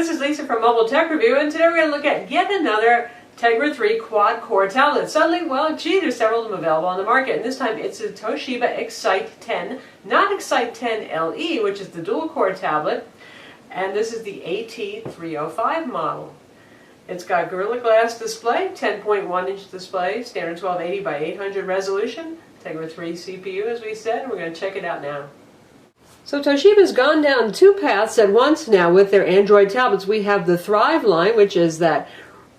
this is Lisa from Mobile Tech Review, and today we're going to look at yet another Tegra 3 quad-core tablet. Suddenly, well, gee, there's several of them available on the market, and this time it's a Toshiba Excite 10, not Excite 10 LE, which is the dual-core tablet, and this is the AT305 model. It's got Gorilla Glass display, 10.1-inch display, standard 1280 by 800 resolution, Tegra 3 CPU, as we said, and we're going to check it out now. So Toshiba's gone down two paths at once now with their Android tablets. We have the Thrive line, which is that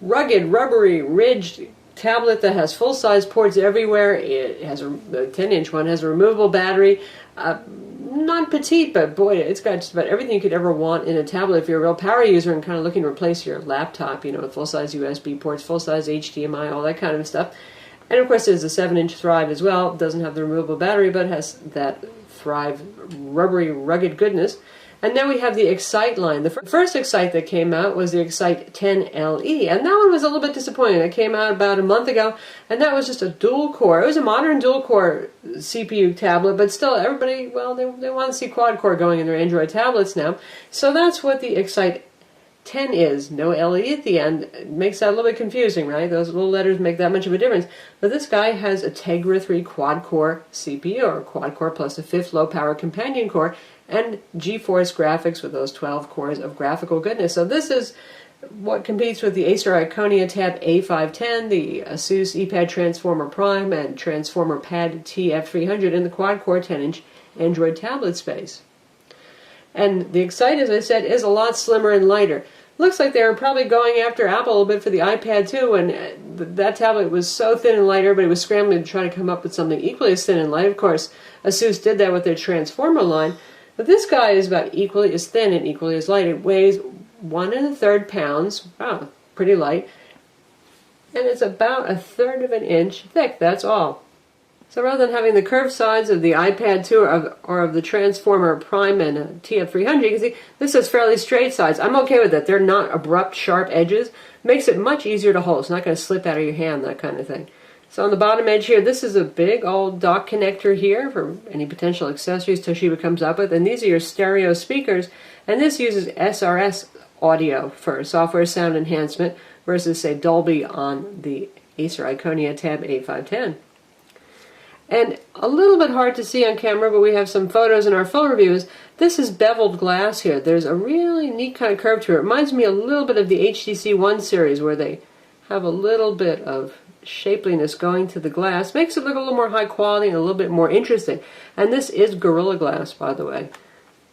rugged, rubbery, ridged tablet that has full-size ports everywhere. It has the 10-inch one has a removable battery. Not petite, but boy, it's got just about everything you could ever want in a tablet if you're a real power user and kind of looking to replace your laptop, you know, with full-size USB ports, full-size HDMI, all that kind of stuff. And of course there's a 7-inch Thrive as well. It doesn't have the removable battery, but has that Thrive rubbery, rugged goodness. And then we have the Excite line. The first Excite that came out was the Excite 10 LE, and that one was a little bit disappointing. It came out about a month ago, and that was just a dual-core. It was a modern dual-core CPU tablet, but still, everybody, well, they want to see quad-core going in their Android tablets now. So that's what the Excite 10 is. No LE at the end. It makes that a little bit confusing, right? Those little letters make that much of a difference. But this guy has a Tegra 3 quad-core CPU, or quad-core plus a 5th low-power companion core, and GeForce graphics with those 12 cores of graphical goodness. So this is what competes with the Acer Iconia Tab A510, the Asus ePad Transformer Prime, and Transformer Pad TF300 in the quad-core 10-inch Android tablet space. And the Excite, as I said, is a lot slimmer and lighter. Looks like they were probably going after Apple a little bit for the iPad too, and that tablet was so thin and light, everybody was scrambling to try to come up with something equally as thin and light. Of course, Asus did that with their Transformer line, but this guy is about equally as thin and equally as light. It weighs 1 1/3 pounds, wow, pretty light, and it's about 1/3 of an inch thick, that's all. So rather than having the curved sides of the iPad 2 or of the Transformer Prime and TF300, you can see this has fairly straight sides. I'm okay with that. They're not abrupt, sharp edges. Makes it much easier to hold. It's not going to slip out of your hand, that kind of thing. So on the bottom edge here, this is a big old dock connector here for any potential accessories Toshiba comes up with. And these are your stereo speakers. And this uses SRS audio for software sound enhancement versus, say, Dolby on the Acer Iconia Tab A510. And a little bit hard to see on camera, but we have some photos in our full reviews. This is beveled glass here. There's a really neat kind of curve to it. It reminds me a little bit of the HTC One series, where they have a little bit of shapeliness going to the glass. Makes it look a little more high quality and a little bit more interesting. And this is Gorilla Glass, by the way.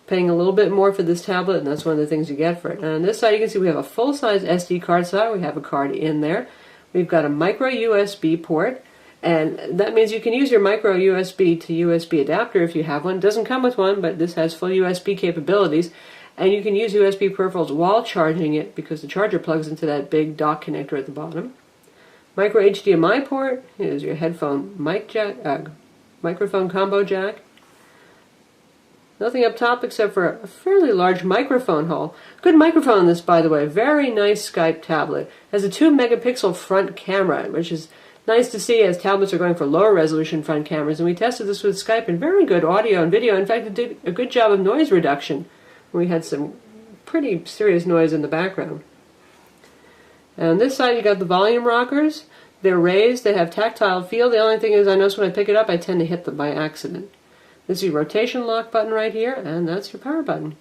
Paying a little bit more for this tablet, and that's one of the things you get for it. And on this side you can see we have a full-size SD card slot. We have a card in there. We've got a micro USB port. And that means you can use your micro USB to USB adapter if you have one. It doesn't come with one, but this has full USB capabilities. And you can use USB peripherals while charging it because the charger plugs into that big dock connector at the bottom. Micro HDMI port is your headphone mic jack, microphone combo jack. Nothing up top except for a fairly large microphone hole. Good microphone this, by the way. Very nice Skype tablet. Has a 2-megapixel front camera, which is nice to see as tablets are going for lower resolution front cameras, and we tested this with Skype and very good audio and video. In fact, it did a good job of noise reduction. We had some pretty serious noise in the background. And on this side you got the volume rockers. They're raised, they have tactile feel. The only thing is I notice when I pick it up I tend to hit them by accident. This is your rotation lock button right here, and that's your power button.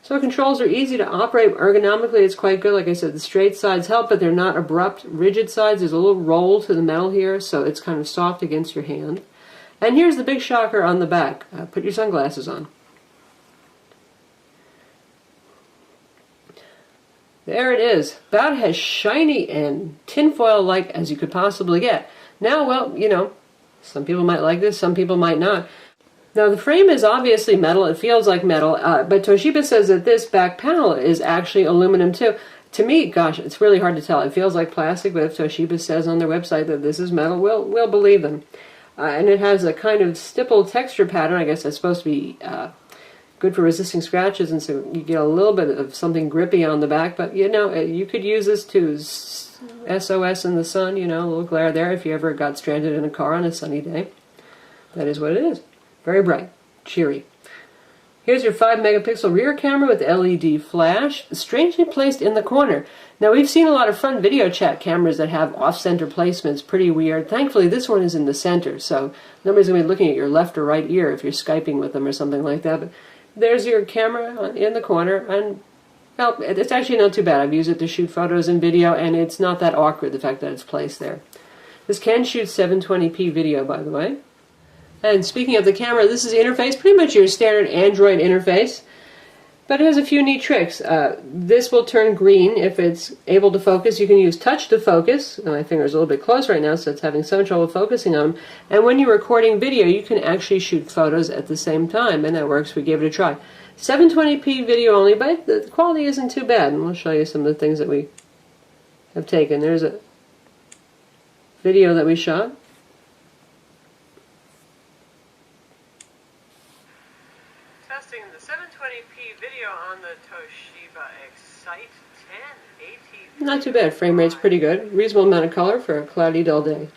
So controls are easy to operate. Ergonomically, it's quite good. Like I said, the straight sides help, but they're not abrupt, rigid sides. There's a little roll to the metal here, so it's kind of soft against your hand. And here's the big shocker on the back. Put your sunglasses on. There it is. About as shiny and tinfoil-like as you could possibly get. Now, well, you know, some people might like this, some people might not. Now the frame is obviously metal, it feels like metal, but Toshiba says that this back panel is actually aluminum too. To me, gosh, it's really hard to tell. It feels like plastic, but if Toshiba says on their website that this is metal, we'll believe them. And it has a kind of stipple texture pattern. I guess that's supposed to be good for resisting scratches, and so you get a little bit of something grippy on the back, but you know, you could use this to SOS in the sun, you know, a little glare there if you ever got stranded in a car on a sunny day. That is what it is. Very bright, cheery. Here's your 5 megapixel rear camera with LED flash, strangely placed in the corner. Now we've seen a lot of front video chat cameras that have off-center placements, pretty weird. Thankfully this one is in the center, so nobody's going to be looking at your left or right ear if you're Skyping with them or something like that. But there's your camera in the corner, and well, it's actually not too bad. I've used it to shoot photos and video, and it's not that awkward, the fact that it's placed there. This can shoot 720p video, by the way. And speaking of the camera, this is the interface, pretty much your standard Android interface. But it has a few neat tricks. This will turn green if it's able to focus. You can use touch to focus. My finger's a little bit close right now, so it's having some trouble focusing on them. And when you're recording video, you can actually shoot photos at the same time, and that works. We gave it a try. 720p video only, but the quality isn't too bad. And we'll show you some of the things that we have taken. There's a video that we shot. Testing the 720p video on the Toshiba Excite 10 AT. Not too bad. Frame rate's pretty good. Reasonable amount of color for a cloudy, dull day.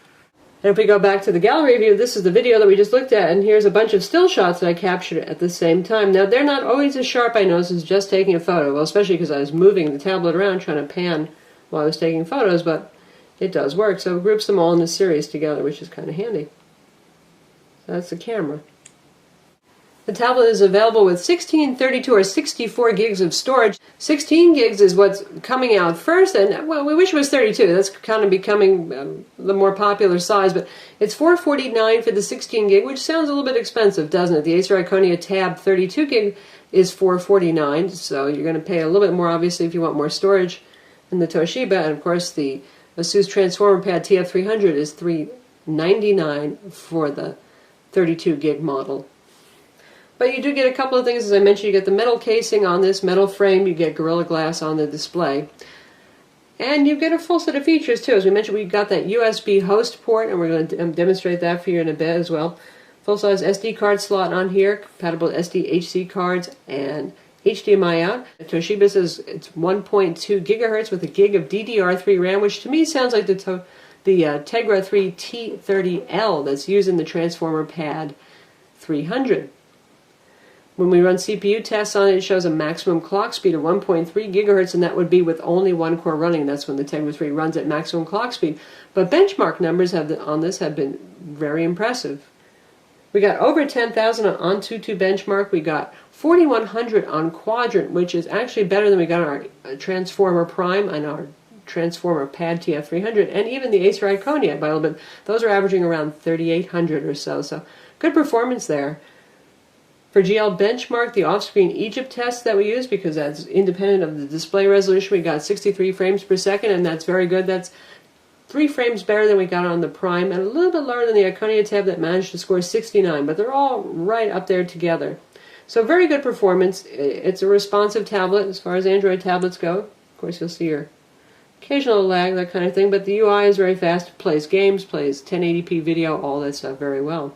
And if we go back to the gallery view, this is the video that we just looked at, and here's a bunch of still shots that I captured at the same time. Now, they're not always as sharp, I noticed, as just taking a photo. Well, especially because I was moving the tablet around trying to pan while I was taking photos, but it does work. So it groups them all in a series together, which is kind of handy. So that's the camera. The tablet is available with 16, 32, or 64 gigs of storage. 16 gigs is what's coming out first, and well, we wish it was 32. That's kind of becoming the more popular size, but it's $449 for the 16 gig, which sounds a little bit expensive, doesn't it? The Acer Iconia Tab 32 gig is $449, so you're going to pay a little bit more, obviously, if you want more storage than the Toshiba, and of course the Asus Transformer Pad TF300 is $399 for the 32 gig model. But you do get a couple of things, as I mentioned. You get the metal casing on this, metal frame, you get Gorilla Glass on the display. And you get a full set of features too. As we mentioned, we've got that USB host port, and we're going to demonstrate that for you in a bit as well. Full-size SD card slot on here, compatible with SDHC cards and HDMI out. Toshiba says it's 1.2 gigahertz with a gig of DDR3 RAM, which to me sounds like the Tegra 3 T30L that's used in the Transformer Pad 300. When we run CPU tests on it, it shows a maximum clock speed of 1.3 gigahertz, and that would be with only one core running. That's when the Tegra 3 runs at maximum clock speed. But benchmark numbers on this have been very impressive. We got over 10,000 on Antutu benchmark. We got 4,100 on Quadrant, which is actually better than we got on our Transformer Prime and our Transformer Pad TF300, and even the Acer Iconia by a little bit. Those are averaging around 3,800 or so. So good performance there. For GL benchmark, the off-screen Egypt test that we use, because that's independent of the display resolution, we got 63 frames per second, and that's very good. That's 3 frames better than we got on the Prime, and a little bit lower than the Iconia tab that managed to score 69, but they're all right up there together. So very good performance. It's a responsive tablet as far as Android tablets go. Of course, you'll see your occasional lag, that kind of thing, but the UI is very fast. It plays games, plays 1080p video, all that stuff very well.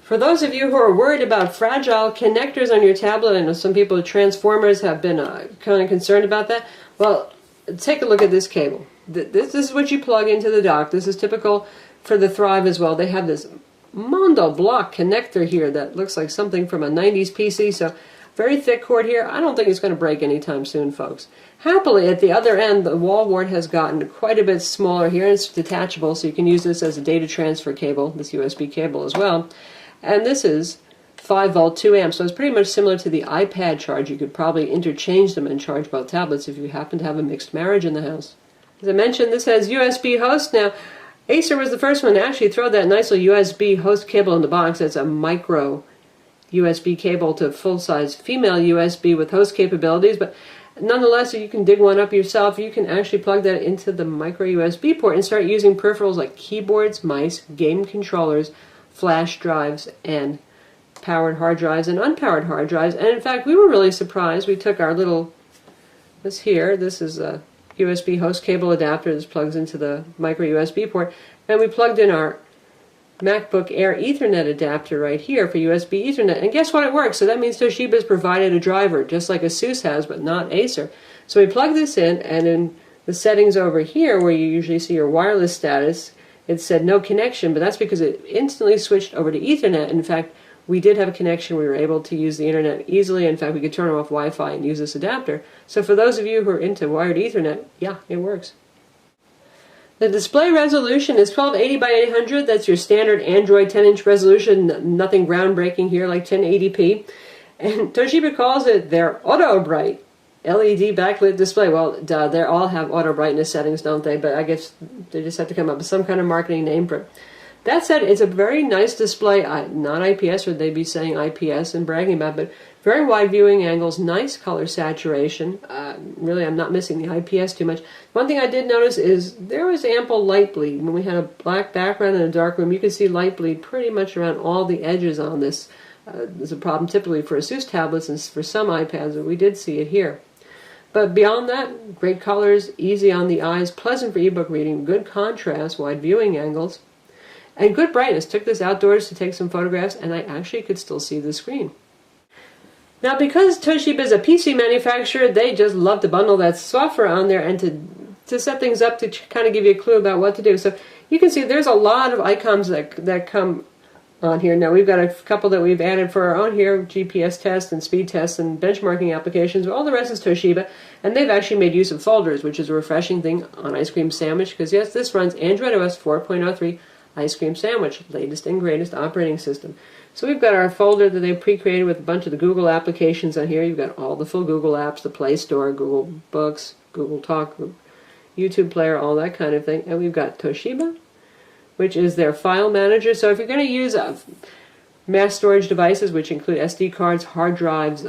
For those of you who are worried about fragile connectors on your tablet, I know some people with Transformers have been kind of concerned about that. Well, take a look at this cable. This is what you plug into the dock. This is typical for the Thrive as well. They have this Mondo block connector here that looks like something from a 90s PC, so very thick cord here. I don't think it's going to break anytime soon, folks. Happily, at the other end, the wall wart has gotten quite a bit smaller here, and it's detachable, so you can use this as a data transfer cable, this USB cable as well. And this is 5 volt 2 amps, so it's pretty much similar to the iPad charge. You could probably interchange them and charge both tablets if you happen to have a mixed marriage in the house. As I mentioned, this has USB host. Now, Acer was the first one to actually throw that nice little USB host cable in the box. It's a micro USB cable to full-size female USB with host capabilities, but nonetheless, you can dig one up yourself. You can actually plug that into the micro USB port and start using peripherals like keyboards, mice, game controllers, flash drives, and powered hard drives and unpowered hard drives. And in fact, we were really surprised. We took our little, this is a USB host cable adapter. This plugs into the micro USB port, and we plugged in our MacBook Air Ethernet adapter right here for USB Ethernet, and guess what, it works. So that means Toshiba's provided a driver, just like Asus has, but not Acer. So we plug this in, and in the settings over here, where you usually see your wireless status, it said no connection, but that's because it instantly switched over to Ethernet. In fact, we did have a connection. We were able to use the internet easily. In fact, we could turn off Wi-Fi and use this adapter. So for those of you who are into wired Ethernet, yeah, it works. The display resolution is 1280 by 800. That's your standard Android 10-inch resolution. Nothing groundbreaking here like 1080p. And Toshiba calls it their Auto Bright LED backlit display. Well, duh, they all have auto brightness settings, don't they? But I guess they just have to come up with some kind of marketing name for it. That said, it's a very nice display. Not IPS, or they'd be saying IPS and bragging about it, but very wide viewing angles, nice color saturation. Really, I'm not missing the IPS too much. One thing I did notice is there was ample light bleed. When we had a black background in a dark room, you could see light bleed pretty much around all the edges on this. There's a problem typically for ASUS tablets and for some iPads, but we did see it here. But beyond that, great colors, easy on the eyes, pleasant for ebook reading, good contrast, wide viewing angles, and good brightness. Took this outdoors to take some photographs, and I actually could still see the screen. Now, because Toshiba is a PC manufacturer, they just love to bundle that software on there and to set things up to kind of give you a clue about what to do. So you can see there's a lot of icons that come on here. Now we've got a couple that we've added for our own here, GPS tests and speed tests and benchmarking applications. All the rest is Toshiba, and they've actually made use of folders, which is a refreshing thing on Ice Cream Sandwich, because yes, this runs Android OS 4.03 Ice Cream Sandwich, latest and greatest operating system. So we've got our folder that they pre-created with a bunch of the Google applications on here. You've got all the full Google apps, the Play Store, Google Books, Google Talk, YouTube Player, all that kind of thing. And we've got Toshiba, which is their file manager. So if you're going to use mass storage devices, which include SD cards, hard drives,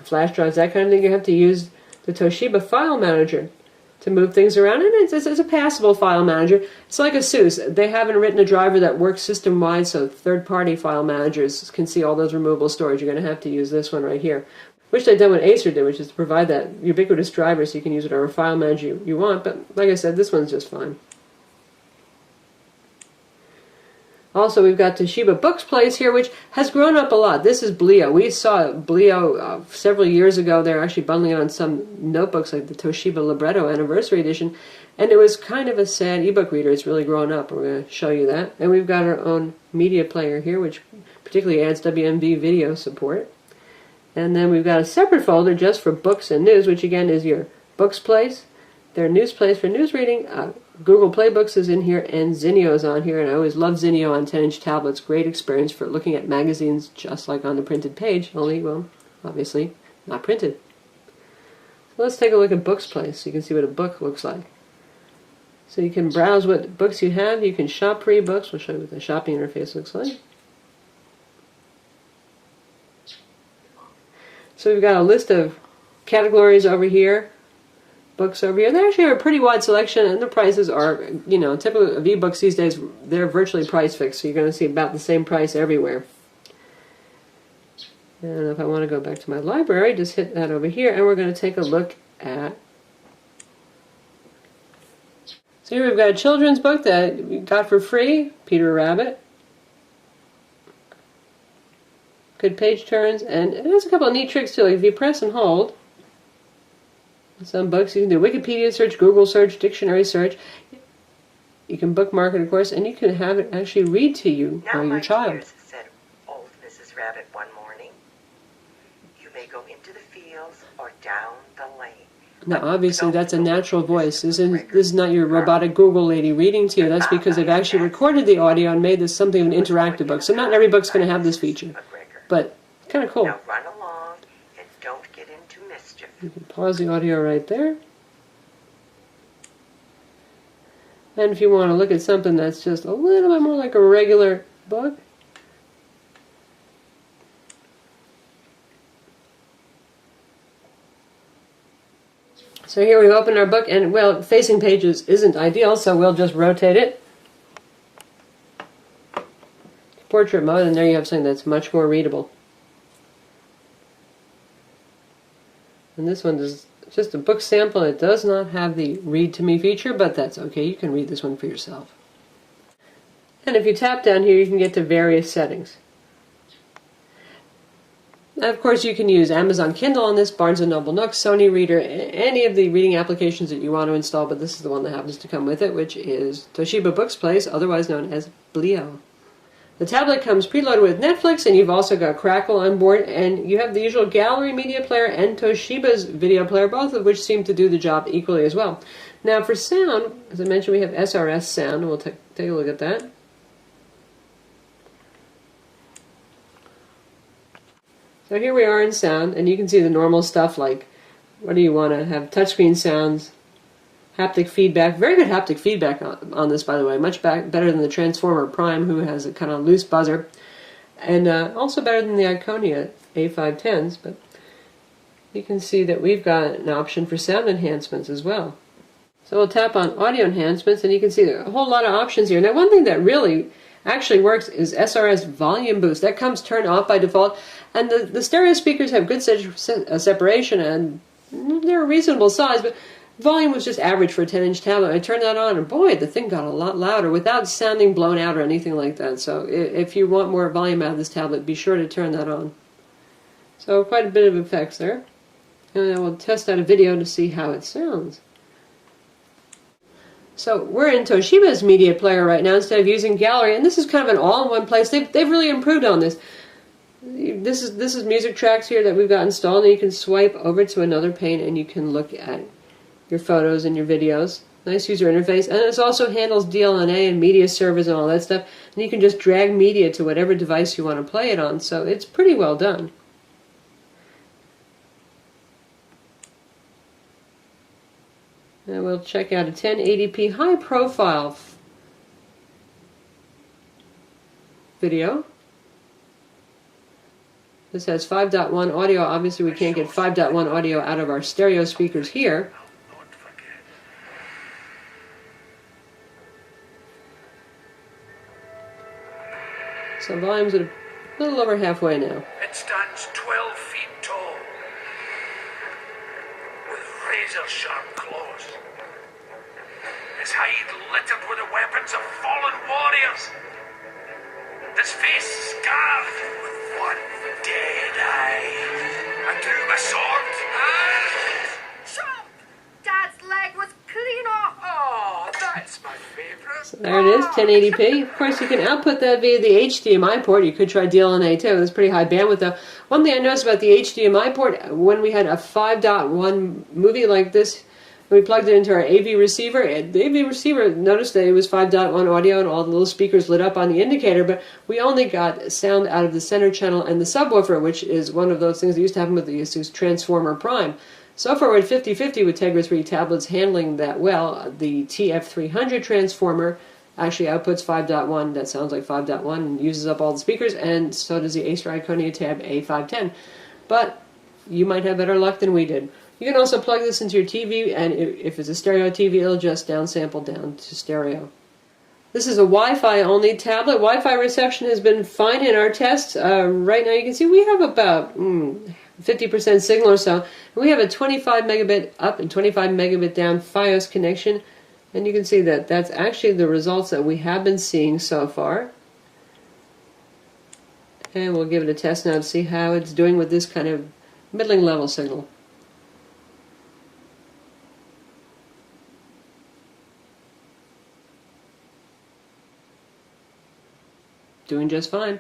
flash drives, that kind of thing, you have to use the Toshiba file manager to move things around. And it's a passable file manager. It's like ASUS. They haven't written a driver that works system-wide, so third-party file managers can see all those removable storage. You're going to have to use this one right here, which they've done what Acer did, which is to provide that ubiquitous driver so you can use whatever file manager you want. But like I said, this one's just fine. Also, we've got Toshiba Books Place here, which has grown up a lot. This is Blio. We saw Blio several years ago. They're actually bundling it on some notebooks, like the Toshiba Libretto Anniversary Edition, and it was kind of a sad ebook reader. It's really grown up. We're going to show you that. And we've got our own media player here, which particularly adds WMV video support. And then we've got a separate folder just for books and news, which again is your Books Place, their news place for news reading. Google Playbooks is in here, and Zinio is on here, and I always love Zinio on 10-inch tablets. Great experience for looking at magazines just like on the printed page, only, well, obviously not printed. So let's take a look at Books Place so you can see what a book looks like. So you can browse what books you have. You can shop for ebooks. We'll show you what the shopping interface looks like. So we've got a list of categories over here. Books over here. They actually have a pretty wide selection, and the prices are, you know, typical of ebooks these days, they're virtually price fixed, so you're going to see about the same price everywhere. And if I want to go back to my library, just hit that over here, and we're going to take a look at... So here we've got a children's book that we got for free, Peter Rabbit. Good page turns, and it has a couple of neat tricks too. Like if you press and hold, some books you can do Wikipedia search, Google search, dictionary search. You can bookmark it, of course, and you can have it actually read to you or your child. Now, said old Mrs. Rabbit one morning, you may go into the fields or down the lane. Now, obviously, that's a natural voice. This is not your robotic Google lady reading to you. That's because they've actually recorded the audio and made this something of an interactive book. So not every book's going to have this feature, but kind of cool. Now run along and don't get into mischief. You can pause the audio right there. And if you want to look at something that's just a little bit more like a regular book, so here we've opened our book, and well, facing pages isn't ideal, so we'll just rotate it. Portrait mode, and there you have something that's much more readable. And this one is just a book sample. It does not have the read to me feature, but that's okay. You can read this one for yourself. And if you tap down here, you can get to various settings. Now, of course, you can use Amazon Kindle on this, Barnes & Noble Nook, Sony Reader, any of the reading applications that you want to install, but this is the one that happens to come with it, which is Toshiba Books Place, otherwise known as Blio. The tablet comes preloaded with Netflix, and you've also got Crackle on board, and you have the usual gallery media player and Toshiba's video player, both of which seem to do the job equally as well. Now for sound, as I mentioned, we have SRS sound. We'll take a look at that. So here we are in sound, and you can see the normal stuff like, what do you want to have? Touchscreen sounds, haptic feedback. Very good haptic feedback on this, by the way. Much better than the Transformer Prime, who has a kind of loose buzzer. And also better than the Iconia A510s. But you can see that we've got an option for sound enhancements as well. So we'll tap on audio enhancements, and you can see there are a whole lot of options here. Now, one thing that really actually works is SRS volume boost. That comes turned off by default. And the stereo speakers have good separation, and they're a reasonable size, but volume was just average for a 10-inch tablet. I turned that on, and boy, the thing got a lot louder without sounding blown out or anything like that. So if you want more volume out of this tablet, be sure to turn that on. So quite a bit of effects there. And then we'll test out a video to see how it sounds. So we're in Toshiba's media player right now instead of using Gallery, and this is kind of an all-in-one place. They've really improved on this. This is music tracks here that we've got installed, and you can swipe over to another pane and you can look at your photos and your videos. Nice user interface, and it also handles DLNA and media servers and all that stuff, and you can just drag media to whatever device you want to play it on, so it's pretty well done. And we'll check out a 1080p high profile video. This has 5.1 audio. Obviously we can't get 5.1 audio out of our stereo speakers here. So volume's at a little over halfway now. It stands 12 feet tall, with razor-sharp claws. His hide littered with the weapons of fallen warriors. His face scarred with one dead eye. I drew my sword and... Chop! Dad's leg was clean off! Oh, that's my favorite. So there it is, 1080p. Of course, you can output that via the HDMI port. You could try DLNA too. It's pretty high bandwidth though. One thing I noticed about the HDMI port, when we had a 5.1 movie like this, we plugged it into our AV receiver, and the AV receiver noticed that it was 5.1 audio and all the little speakers lit up on the indicator, but we only got sound out of the center channel and the subwoofer, which is one of those things that used to happen with the Transformer Prime. So far we're at 50-50 with Tegra 3 tablets handling that well. The TF300 Transformer actually outputs 5.1, that sounds like 5.1, and uses up all the speakers, and so does the Acer Iconia Tab A510. But you might have better luck than we did. You can also plug this into your TV, and if it's a stereo TV, it'll just downsample down to stereo. This is a Wi-Fi only tablet. Wi-Fi reception has been fine in our tests. Right now you can see we have about 50% signal or so. We have a 25 megabit up and 25 megabit down Fios connection, and you can see that that's actually the results that we have been seeing so far. And we'll give it a test now to see how it's doing with this kind of middling level signal. Doing just fine.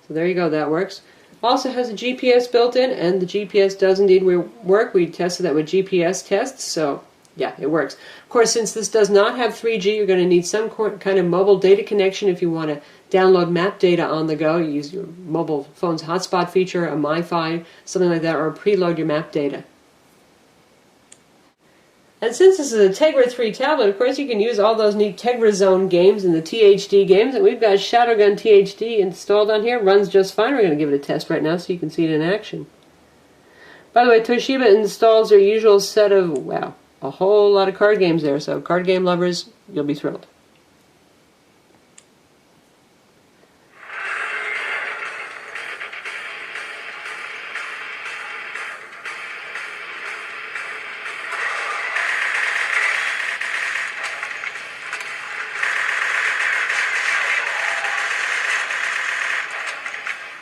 So there you go, that works. Also has a GPS built in, and the GPS does indeed work. We tested that with GPS tests, so yeah, it works. Of course, since this does not have 3G, you're going to need some kind of mobile data connection if you want to download map data on the go. You use your mobile phone's hotspot feature, a MiFi, something like that, or preload your map data. And since this is a Tegra 3 tablet, of course you can use all those neat Tegra Zone games and the THD games, and we've got Shadowgun THD installed on here. Runs just fine. We're going to give it a test right now so you can see it in action. By the way, Toshiba installs their usual set of, wow, a whole lot of card games there, so card game lovers, you'll be thrilled.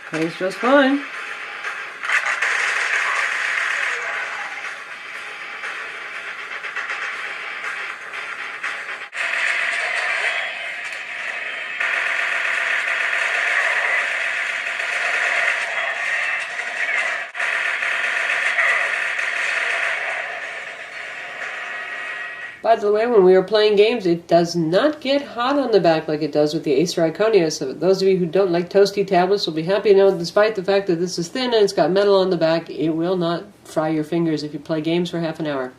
Plays just fine. By the way, when we are playing games, it does not get hot on the back like it does with the Acer Iconia, so those of you who don't like toasty tablets will be happy to know, despite the fact that this is thin and it's got metal on the back, it will not fry your fingers if you play games for half an hour.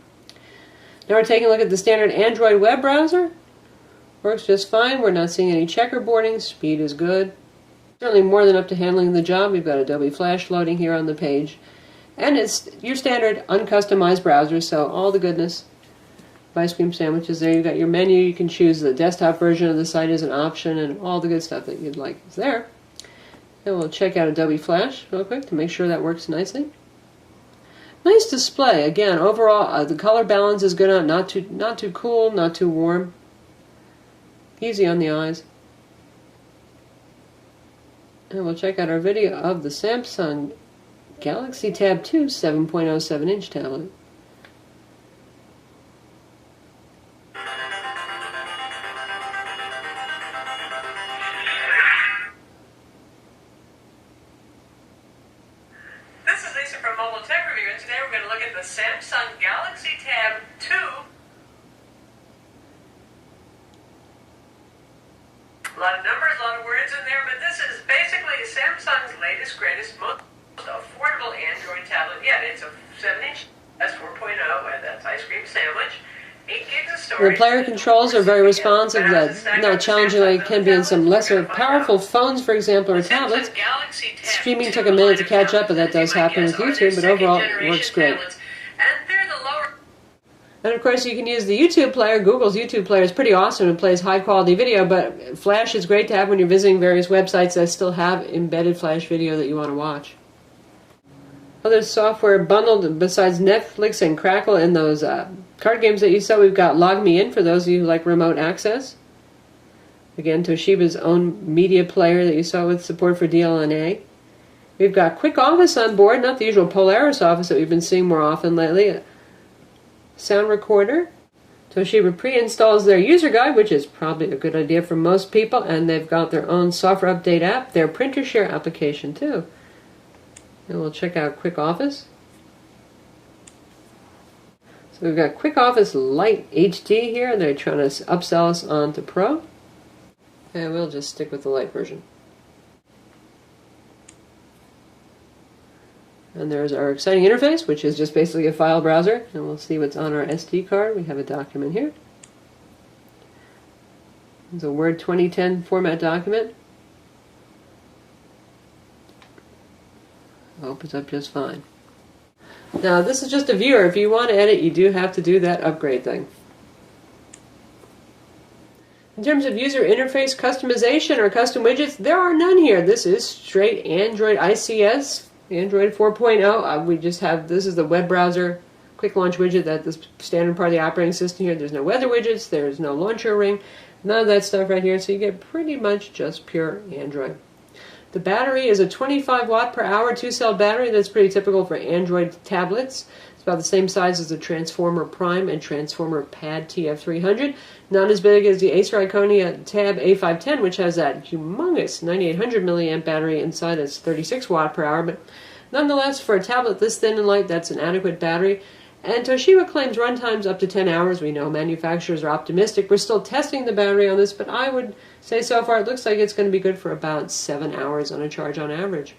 Now we're taking a look at the standard Android web browser. Works just fine. We're not seeing any checkerboarding. Speed is good. Certainly more than up to handling the job. We've got Adobe Flash loading here on the page. And it's your standard uncustomized browser, so all the goodness. Ice cream sandwiches there. You've got your menu. You can choose the desktop version of the site as an option, and all the good stuff that you'd like is there. And we'll check out Adobe Flash real quick to make sure that works nicely. Nice display. Again, overall, the color balance is good on. Not too cool, not too warm. Easy on the eyes. And we'll check out our video of the Samsung Galaxy Tab 2 7.07-inch tablet. From Mobile Tech Review, and today we're going to look at the Samsung Galaxy Tab 2. A lot of numbers, a lot of words in there, but this is basically Samsung's latest, greatest, most affordable Android tablet yet. It's a 7-inch S4.0, and that's ice cream sandwich. 8 gigs of storage. The player controls are very responsive. That's not challenging like it can be in some lesser powerful phones, for example, or tablets. Streaming took a minute to catch up, but that does happen with YouTube, but overall it works great. And of course you can use the YouTube player. Google's YouTube player is pretty awesome and plays high quality video, but Flash is great to have when you're visiting various websites that still have embedded Flash video that you want to watch. Other software bundled besides Netflix and Crackle and those card games that you saw, we've got Log Me In for those of you who like remote access. Again, Toshiba's own media player that you saw with support for DLNA. We've got Quick Office on board, not the usual Polaris Office that we've been seeing more often lately. Sound recorder. Toshiba pre-installs their user guide, which is probably a good idea for most people, and they've got their own software update app, their printer share application too. And we'll check out Quick Office. So we've got Quick Office Lite HD here. They're trying to upsell us onto Pro. And we'll just stick with the Lite version. And there's our exciting interface, which is just basically a file browser. And we'll see what's on our SD card. We have a document here. It's a Word 2010 format document. Opens up just fine. Now this is just a viewer. If you want to edit, you do have to do that upgrade thing. In terms of user interface customization or custom widgets, there are none here. This is straight Android ICS, Android 4.0. We just have, this is the web browser quick launch widget, that's the standard part of the operating system here. There's no weather widgets, there's no launcher ring, none of that stuff right here, so you get pretty much just pure Android. The battery is a 25 watt per hour 2-cell battery. That's pretty typical for Android tablets. It's about the same size as the Transformer Prime and Transformer Pad TF300. Not as big as the Acer Iconia Tab A510, which has that humongous 9800 milliamp battery inside that's 36 watt per hour. But nonetheless, for a tablet this thin and light, that's an adequate battery. And Toshiba claims runtimes up to 10 hours. We know manufacturers are optimistic. We're still testing the battery on this, but I would say so far it looks like it's going to be good for about 7 hours on a charge on average.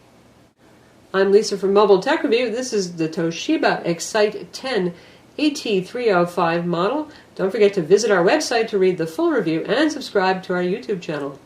I'm Lisa from Mobile Tech Review. This is the Toshiba Excite 10 AT305 model. Don't forget to visit our website to read the full review and subscribe to our YouTube channel.